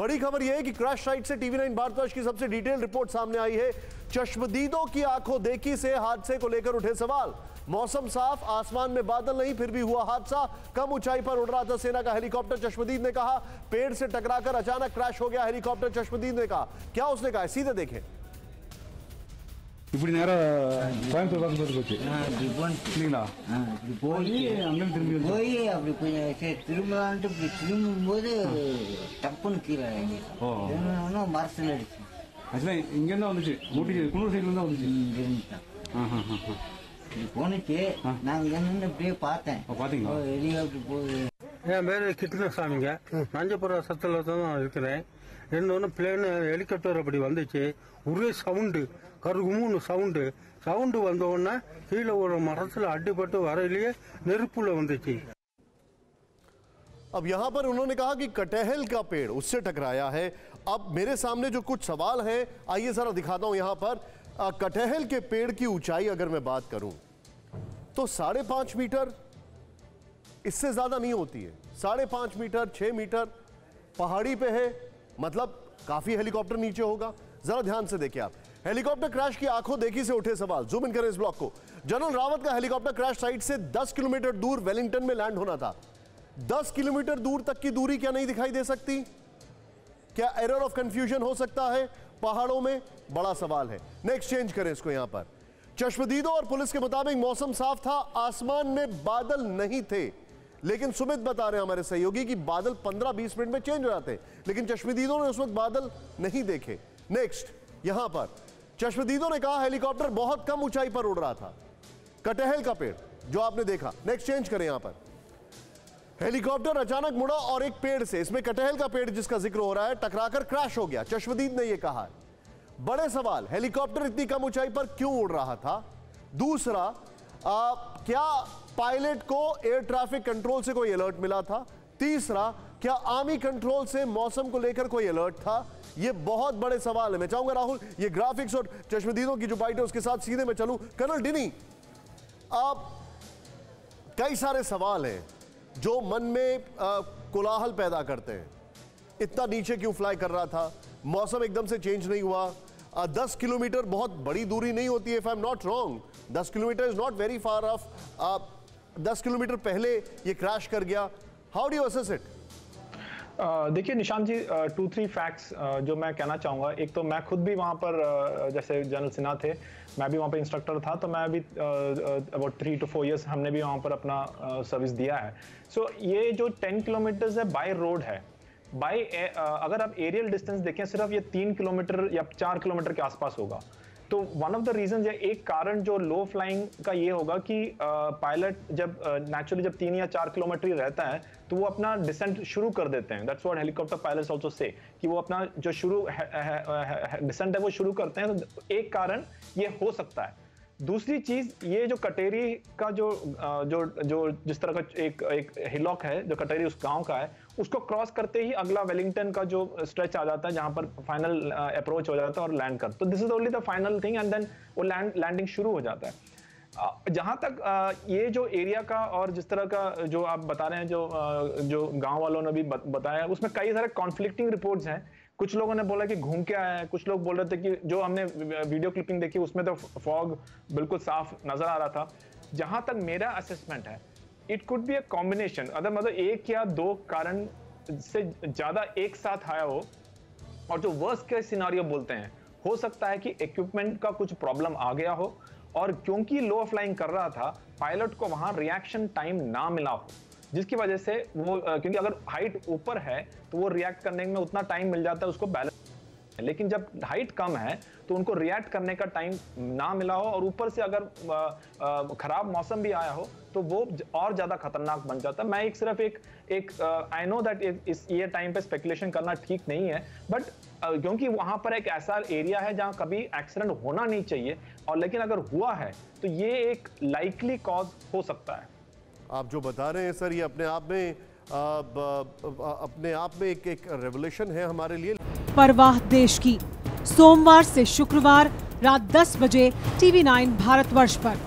बड़ी खबर यह है कि क्रैश साइट से TV9 भारतवर्ष की सबसे डिटेल रिपोर्ट सामने आई है। चश्मदीदों की आंखों देखी से हादसे को लेकर उठे सवाल। मौसम साफ, आसमान में बादल नहीं, फिर भी हुआ हादसा। कम ऊंचाई पर उड़ रहा था सेना का हेलीकॉप्टर। चश्मदीद ने कहा पेड़ से टकराकर अचानक क्रैश हो गया हेलीकॉप्टर। चश्मदीद ने कहा, क्या उसने कहा, सीधे देखें। இப்படி நேரா கோயம்புத்தூர் பக்கத்துல போச்சு. இல்லைங்களா? போய் அப்படி கொஞ்சம் திரும்பலான்ட்டு இப்படி திரும்பும்போது டப்புன்னு கீழே ஒன்றும் மரத்தில் அடிச்சு. ஆக்சுவலா இங்கேருந்து வந்துச்சு, ஊட்டி குன்னூர் சைட்ல இருந்து வந்துச்சு. இப்படி போனுச்சு, நான் இங்க நின்று இப்படியே பார்த்தேன். பாத்தீங்களா? ஹெலிகாப்டர் போகுது. என் பேரு கிருஷ்ணசாமிங்க, நஞ்சப்புரம் சத்துல தான் இருக்கிறேன். இன்னொன்று பிளேன் ஹெலிகாப்டர் அப்படி வந்துச்சு, ஒரே சவுண்டு, கருகுமுன்னு சவுண்டு வந்த உடனே கீழே ஒரு மரத்தில் அடிபட்டு வரையிலேயே நெருப்புல வந்துச்சு. अब यहां पर उन्होंने कहा कि कटहल का पेड़ उससे टकराया है। अब मेरे सामने जो कुछ सवाल हैं, आइए जरा दिखाता हूं। यहां पर कटहल के पेड़ की ऊंचाई अगर मैं बात करूं तो 5.5 मीटर, इससे ज्यादा नहीं होती है। 5.5 मीटर, 6 मीटर पहाड़ी पे है, मतलब काफी हेलीकॉप्टर नीचे होगा। जरा ध्यान से देखिए आप, हेलीकॉप्टर क्रैश की आंखों देखी से उठे सवाल। जूम इन करें इस ब्लॉक को। जनरल रावत का हेलीकॉप्टर क्रैश साइट से 10 किलोमीटर दूर वेलिंगटन में लैंड होना था। 10 किलोमीटर दूर तक की दूरी क्या नहीं दिखाई दे सकती? क्या एरर ऑफ कंफ्यूजन हो सकता है पहाड़ों में? बड़ा सवाल है। नेक्स्ट चेंज करें इसको। यहां पर चश्मदीदों और पुलिस के मुताबिक मौसम साफ था, आसमान में बादल नहीं थे। लेकिन सुमित बता रहे हैं हमारे सहयोगी कि बादल 15-20 मिनट में चेंज हो जाते, लेकिन चश्मदीदों ने उस वक्त बादल नहीं देखे। नेक्स्ट, यहां पर चश्मदीदों ने कहा हेलीकॉप्टर बहुत कम ऊंचाई पर उड़ रहा था। कटहल का पेड़ जो आपने देखा। नेक्स्ट चेंज करें। यहां पर हेलीकॉप्टर अचानक मुड़ा और एक पेड़ से, इसमें कटहल का पेड़ जिसका जिक्र हो रहा है, टकराकर क्रैश हो गया। चश्मदीद ने यह कहा है। बड़े सवाल, हेलीकॉप्टर इतनी कम ऊंचाई पर क्यों उड़ रहा था? दूसरा, क्या पायलट को एयर ट्रैफिक कंट्रोल से कोई अलर्ट मिला था? तीसरा, क्या आर्मी कंट्रोल से मौसम को लेकर कोई अलर्ट था? ये बहुत बड़े सवाल है। मैं चाहूंगा राहुल, ये ग्राफिक्स और चश्मदीदों की जो बाइट है उसके साथ सीधे मैं चलूं। कर्नल डिनी, आप कई सारे सवाल हैं जो मन में कोलाहल पैदा करते हैं। इतना नीचे क्यों फ्लाई कर रहा था? मौसम एकदम से चेंज नहीं हुआ। 10 किलोमीटर बहुत बड़ी दूरी नहीं होती है, if I am not wrong. 10 kilometre is not very far of. 10 kilometre पहले ये क्रैश कर गया। How do you assess it? देखिए निशांत जी, 2-3 फैक्ट्स जो मैं कहना चाहूँगा। एक तो मैं खुद भी वहाँ पर, जैसे जनरल सिन्हा थे, मैं भी वहाँ पे इंस्ट्रक्टर था, तो मैं भी अबाउट 3 to 4 years हमने भी वहाँ पर अपना सर्विस दिया है। सो ये जो 10 किलोमीटर्स है बाय रोड है। बाय अगर आप एरियल डिस्टेंस देखें, सिर्फ ये 3 किलोमीटर या 4 किलोमीटर के आसपास होगा। तो वन ऑफ द रीजन, या एक कारण जो लो फ्लाइंग का ये होगा कि पायलट जब नेचुरली जब 3 या 4 किलोमीटर ही रहता है तो वो अपना डिसेंट शुरू कर देते हैं। That's what helicopter pilots also say, कि वो अपना जो शुरू डिसेंट है वो शुरू करते हैं। तो एक कारण ये हो सकता है। दूसरी चीज, ये जो कटेरी का जो जिस तरह का एक हिलॉक है जो कटेरी उस गांव का है, उसको क्रॉस करते ही अगला वेलिंगटन का जो स्ट्रेच आ जाता है जहां पर फाइनल अप्रोच हो जाता है और लैंड कर। तो this is only the final thing and then वो लैंडिंग शुरू हो जाता है। जहां तक ये जो एरिया का और जिस तरह का जो आप बता रहे हैं, जो गांव वालों ने भी बताया, उसमें कई सारे कॉन्फ्लिक्टिंग रिपोर्ट्स हैं। कुछ लोगों ने बोला कि घूम के आया है, कुछ लोग बोल रहे थे कि जो हमने वीडियो क्लिपिंग देखी उसमें तो फॉग बिल्कुल साफ नजर आ रहा था। जहां तक मेरा असेसमेंट है, it could be a combination. अगर मतलब 1 या 2 कारण से ज्यादा एक साथ आया हो, और जो वर्स्ट केस सिनारियो बोलते हैं, हो सकता है कि इक्विपमेंट का कुछ प्रॉब्लम आ गया हो, और क्योंकि लो फ्लाइंग कर रहा था, पायलट को वहां रिएक्शन टाइम ना मिला हो, जिसकी वजह से वो, क्योंकि अगर हाइट ऊपर है तो वो रिएक्ट करने में उतना टाइम मिल जाता है उसको बैलेंस, लेकिन जब हाइट कम है तो उनको रिएक्ट करने का टाइम ना मिला हो, और ऊपर से अगर खराब मौसम भी आया हो तो वो और ज्यादा खतरनाक बन जाता है। मैं एक आई नो दैट ये टाइम पे स्पेकुलेशन करना ठीक नहीं है, बट क्योंकि वहां पर एक ऐसा एरिया है जहां कभी एक्सीडेंट होना नहीं चाहिए, और लेकिन अगर हुआ है तो ये एक लाइकली कॉज हो सकता है। आप जो बता रहे हैं सर, ये अपने आप में एक रेवोल्यूशन है हमारे लिए। परवाह देश की, सोमवार से शुक्रवार रात 10 बजे TV9 भारतवर्ष पर।